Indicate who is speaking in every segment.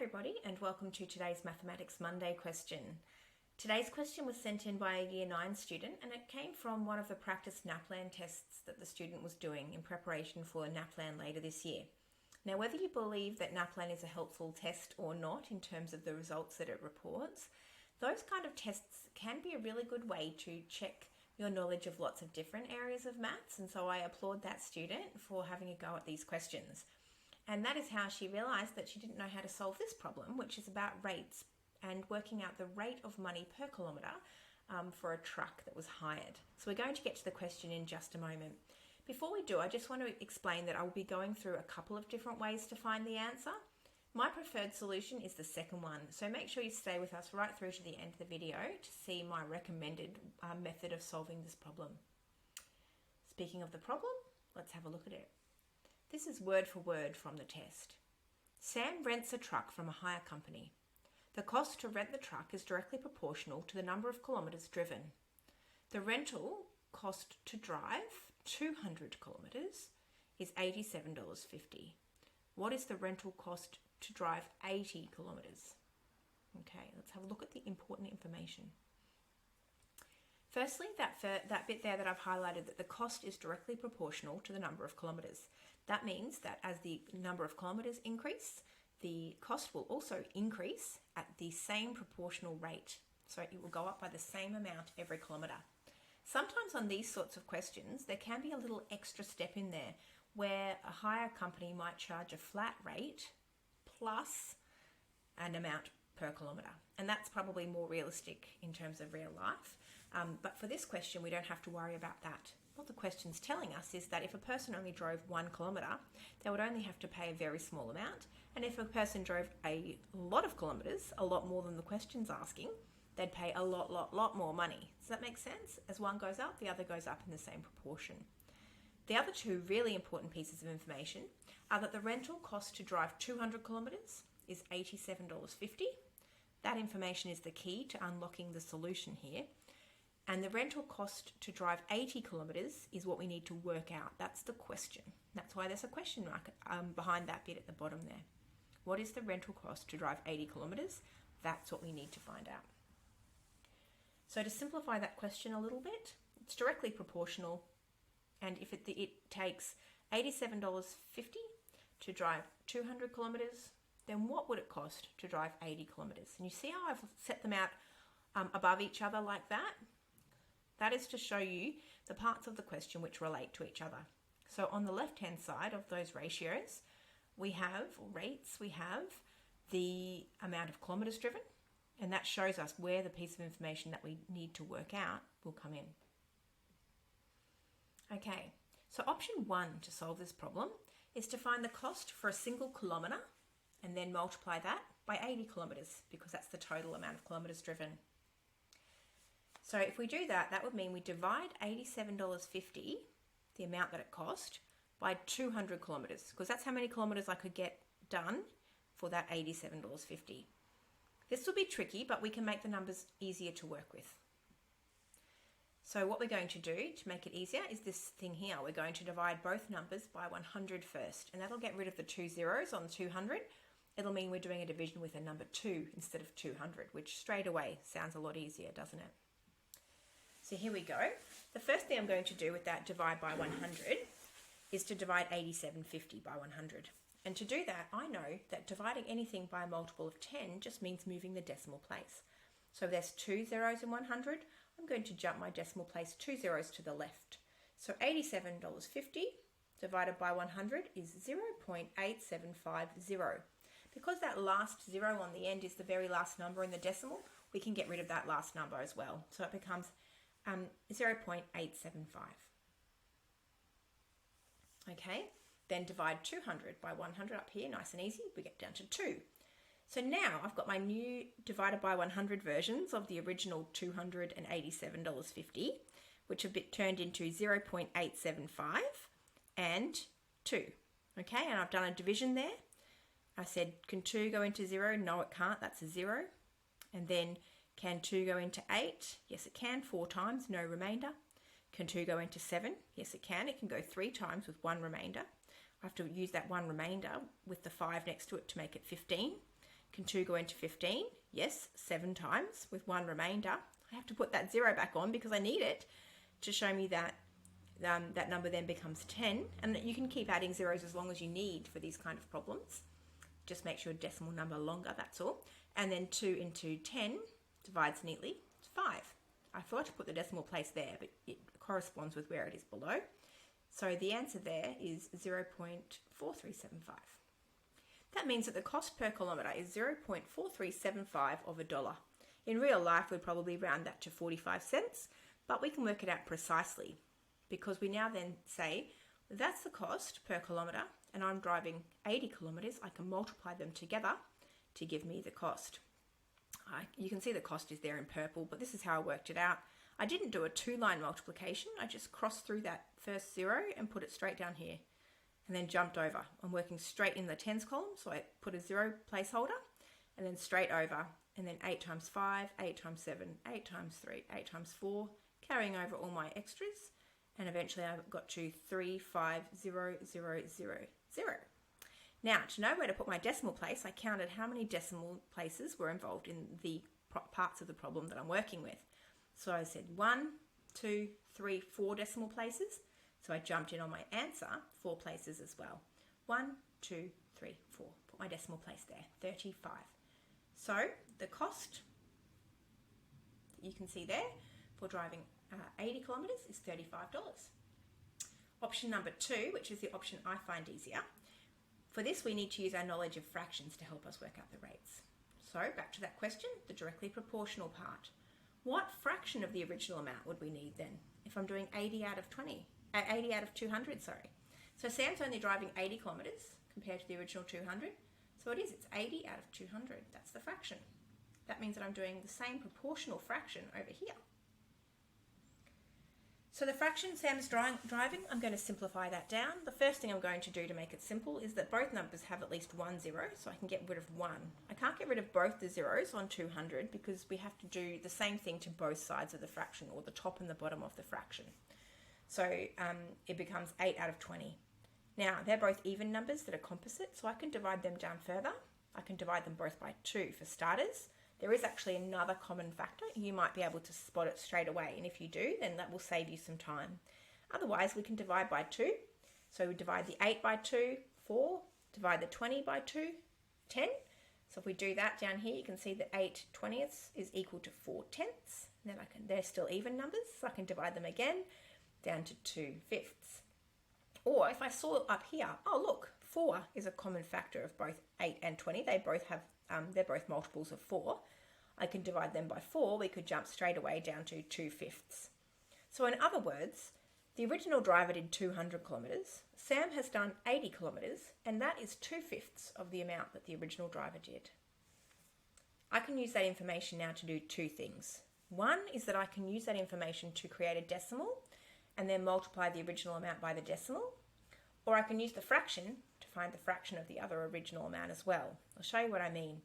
Speaker 1: everybody, and welcome to today's Mathematics Monday question. Today's question was sent in by a Year 9 student, and it came from one of the practice NAPLAN tests that the student was doing in preparation for NAPLAN later this year. Now, whether you believe that NAPLAN is a helpful test or not in terms of the results that it reports, those kind of tests can be a really good way to check your knowledge of lots of different areas of maths, and so I applaud that student for having a go at these questions. And that is how she realised that she didn't know how to solve this problem, which is about rates and working out the rate of money per kilometre for a truck that was hired. So we're going to get to the question in just a moment. Before we do, I just want to explain that I will be going through a couple of different ways to find the answer. My preferred solution is the second one, so make sure you stay with us right through to the end of the video to see my recommended method of solving this problem. Speaking of the problem, let's have a look at it. This is word for word from the test. Sam rents a truck from a hire company. The cost to rent the truck is directly proportional to the number of kilometres driven. The rental cost to drive 200 kilometres is $87.50. What is the rental cost to drive 80 kilometres? Okay, let's have a look at the important information. Firstly, that bit there that I've highlighted, that the cost is directly proportional to the number of kilometres. That means that as the number of kilometres increase, the cost will also increase at the same proportional rate. So it will go up by the same amount every kilometre. Sometimes on these sorts of questions, there can be a little extra step in there where a hire company might charge a flat rate plus an amount per kilometre. And that's probably more realistic in terms of real life. But for this question, we don't have to worry about that. What the question's telling us is that if a person only drove 1 kilometre, they would only have to pay a very small amount. And if a person drove a lot of kilometres, a lot more than the question's asking, they'd pay a lot more money. Does that make sense? As one goes up, the other goes up in the same proportion. The other two really important pieces of information are that the rental cost to drive 200 kilometres is $87.50. That information is the key to unlocking the solution here. And the rental cost to drive 80 kilometres is what we need to work out. That's the question. That's why there's a question mark behind that bit at the bottom there. What is the rental cost to drive 80 kilometres? That's what we need to find out. So to simplify that question a little bit, it's directly proportional. And if it takes $87.50 to drive 200 kilometres, then what would it cost to drive 80 kilometres? And you see how I've set them out above each other like that? That is to show you the parts of the question which relate to each other. So on the left-hand side of those ratios, we have the amount of kilometres driven, and that shows us where the piece of information that we need to work out will come in. Okay, so option 1 to solve this problem is to find the cost for a single kilometre and then multiply that by 80 kilometres because that's the total amount of kilometres driven. So if we do that, that would mean we divide $87.50, the amount that it cost, by 200 kilometres, because that's how many kilometres I could get done for that $87.50. This will be tricky, but we can make the numbers easier to work with. So what we're going to do to make it easier is this thing here. We're going to divide both numbers by 100 first, and that'll get rid of the 2 zeros on 200. It'll mean we're doing a division with a number 2 instead of 200, which straight away sounds a lot easier, doesn't it? So here we go. The first thing I'm going to do with that divide by 100 is to divide $87.50 by 100. And to do that, I know that dividing anything by a multiple of 10 just means moving the decimal place. So if there's 2 zeros in 100, I'm going to jump my decimal place 2 zeros to the left. So $87.50 divided by 100 is 0.8750. Because that last 0 on the end is the very last number in the decimal, we can get rid of that last number as well. So it becomes 0.875. Okay, then divide 200 by 100 up here, nice and easy, we get down to 2. So now I've got my new divided by 100 versions of the original $287.50, which have been turned into 0.875 and 2. Okay, and I've done a division there. I said, can 2 go into 0? No, it can't, that's a 0. And then can 2 go into 8? Yes, it can, 4 times, no remainder. Can 2 go into 7? Yes, it can. It can go 3 times with 1 remainder. I have to use that 1 remainder with the 5 next to it to make it 15. Can 2 go into 15? Yes, 7 times with one remainder. I have to put that 0 back on because I need it to show me that that number then becomes 10. And you can keep adding zeros as long as you need for these kind of problems. Just make sure decimal number longer, that's all. And then 2 into 10 divides neatly. It's 5. I forgot to put the decimal place there, but it corresponds with where it is below. So the answer there is 0.4375. That means that the cost per kilometre is 0.4375 of $1. In real life, we'd probably round that to 45 cents, but we can work it out precisely because we now then say, that's the cost per kilometre, and I'm driving 80 kilometres. I can multiply them together to give me the cost. You can see the cost is there in purple, but this is how I worked it out. I didn't do a 2-line multiplication. I just crossed through that first 0 and put it straight down here and then jumped over. I'm working straight in the tens column, so I put a 0 placeholder and then straight over, and then 8 times 5, 8 times 7, 8 times 3, 8 times 4, carrying over all my extras, and eventually I got to 35000. Now, to know where to put my decimal place, I counted how many decimal places were involved in the parts of the problem that I'm working with. So I said 1, 2, 3, 4 decimal places. So I jumped in on my answer 4 places as well. 1, 2, 3, 4. Put my decimal place there, 35. So the cost that you can see there for driving 80 kilometres is $35. Option number 2, which is the option I find easier. For this, we need to use our knowledge of fractions to help us work out the rates. So back to that question, the directly proportional part. What fraction of the original amount would we need then if I'm doing 80 out of 200, sorry. So Sam's only driving 80 kilometres compared to the original 200. So it's 80 out of 200. That's the fraction. That means that I'm doing the same proportional fraction over here. So the fraction Sam's driving, I'm going to simplify that down. The first thing I'm going to do to make it simple is that both numbers have at least one 0, so I can get rid of 1. I can't get rid of both the zeros on 200 because we have to do the same thing to both sides of the fraction, or the top and the bottom of the fraction. So it becomes 8 out of 20. Now, they're both even numbers that are composite, so I can divide them down further. I can divide them both by 2 for starters. There is actually another common factor. You might be able to spot it straight away, and if you do, then that will save you some time. Otherwise, we can divide by 2. So we divide the 8 by 2, 4. Divide the 20 by 2, 10. So if we do that down here, you can see that 8 20ths is equal to 4 tenths. Then they're still even numbers, so I can divide them again down to 2 fifths. Or if I saw up here, oh look, 4 is a common factor of both 8 and 20. They both have, they're both multiples of 4. I can divide them by 4. We could jump straight away down to 2 fifths. So in other words, the original driver did 200 kilometres. Sam has done 80 kilometres, and that is 2 fifths of the amount that the original driver did. I can use that information now to do 2 things. One is that I can use that information to create a decimal and then multiply the original amount by the decimal, or I can use the fraction to find the fraction of the other original amount as well. I'll show you what I mean.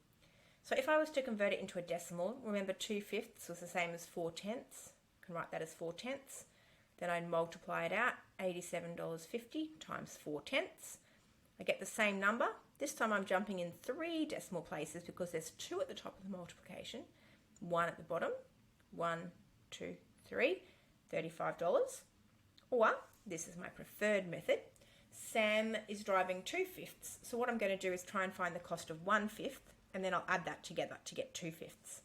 Speaker 1: So if I was to convert it into a decimal, remember 2 fifths was the same as 4 tenths. I can write that as 4 tenths. Then I'd multiply it out, $87.50 times 4 tenths. I get the same number. This time I'm jumping in 3 decimal places because there's 2 at the top of the multiplication, 1 at the bottom, 1, 2, 3, $35. Or, this is my preferred method, Sam is driving 2 fifths. So what I'm going to do is try and find the cost of 1 fifth, and then I'll add that together to get 2 fifths.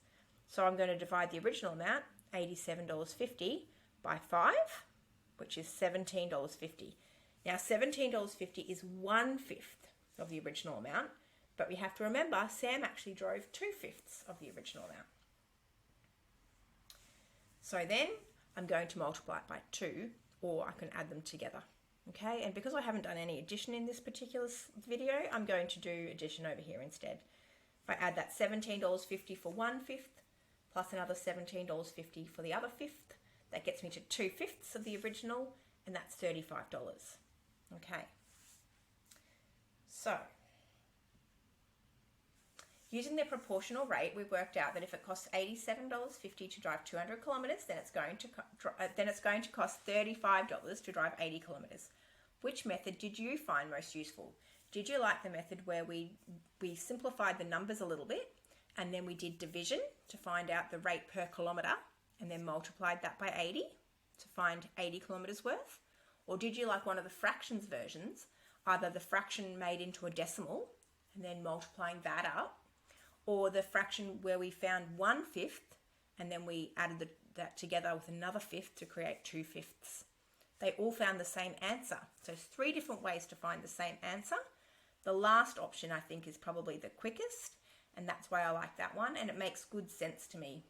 Speaker 1: So I'm going to divide the original amount, $87.50, by 5, which is $17.50. Now $17.50 is 1 fifth of the original amount, but we have to remember Sam actually drove 2 fifths of the original amount. So then I'm going to multiply it by 2, or I can add them together. Okay, and because I haven't done any addition in this particular video, I'm going to do addition over here instead. If I add that $17.50 for 1 fifth, plus another $17.50 for the other fifth, that gets me to 2 fifths of the original, and that's $35. Okay, so using the proportional rate, we worked out that if it costs $87.50 to drive 200 kilometres, then it's going to cost $35 to drive 80 kilometres. Which method did you find most useful? Did you like the method where we simplified the numbers a little bit and then we did division to find out the rate per kilometre and then multiplied that by 80 to find 80 kilometres worth? Or did you like one of the fractions versions, either the fraction made into a decimal and then multiplying that up, or the fraction where we found 1/5 and then we added that together with another fifth to create 2/5? They all found the same answer. So 3 different ways to find the same answer. The last option I think is probably the quickest, and that's why I like that one, and it makes good sense to me,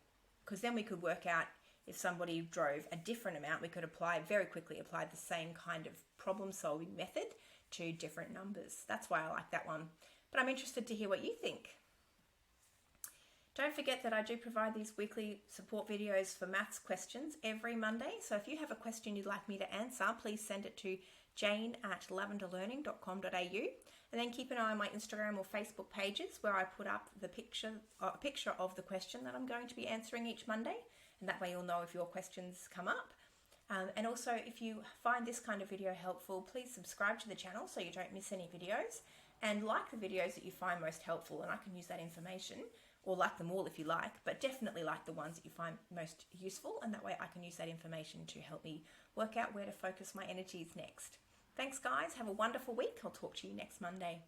Speaker 1: because then we could work out if somebody drove a different amount, we could very quickly apply the same kind of problem solving method to different numbers. That's why I like that one. But I'm interested to hear what you think. Don't forget that I do provide these weekly support videos for maths questions every Monday. So if you have a question you'd like me to answer, please send it to jane@lavenderlearning.com.au, and then keep an eye on my Instagram or Facebook pages where I put up a picture of the question that I'm going to be answering each Monday, and that way you'll know if your questions come up. And also, if you find this kind of video helpful, please subscribe to the channel so you don't miss any videos, and like the videos that you find most helpful, and I can use that information, or like them all if you like, but definitely like the ones that you find most useful, and that way I can use that information to help me work out where to focus my energies next. Thanks guys, have a wonderful week. I'll talk to you next Monday.